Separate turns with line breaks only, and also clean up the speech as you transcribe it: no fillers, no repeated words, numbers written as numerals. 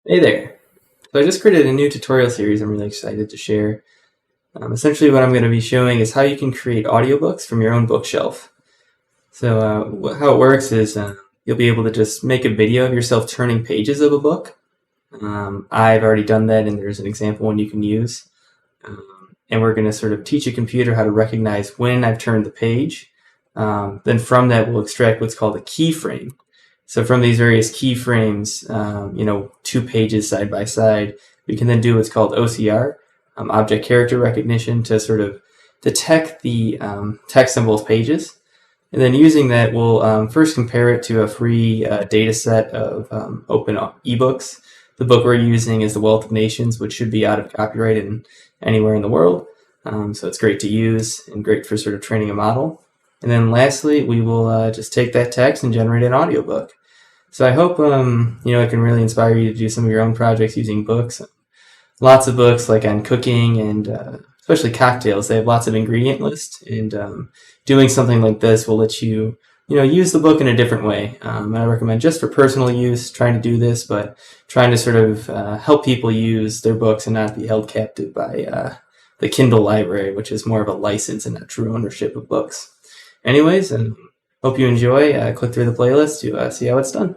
Hey there. So I just created a new tutorial series I'm really excited to share. Essentially what I'm going to be showing is how you can create audiobooks from your own bookshelf. So how it works is you'll be able to just make a video of yourself turning pages of a book. I've already done that, and there's an example one you can use. And we're going to sort of teach a computer how to recognize when I've turned the page. Then from that we'll extract what's called a keyframe. So from these various keyframes, 2 pages side by side, we can then do what's called OCR, object character recognition, to sort of detect the text on both pages. And then using that, we'll first compare it to a free data set of open ebooks. The book we're using is The Wealth of Nations, which should be out of copyright anywhere in the world. So it's great to use and great for sort of training a model. And then lastly, we will just take that text and generate an audiobook. So I hope it can really inspire you to do some of your own projects using books. Lots of books like on cooking and especially cocktails. They have lots of ingredient lists, and doing something like this will let you use the book in a different way. I recommend just for personal use trying to do this, but trying to sort of help people use their books and not be held captive by the Kindle library, which is more of a license and not true ownership of books. Anyways, hope you enjoy. Click through the playlist to see how it's done.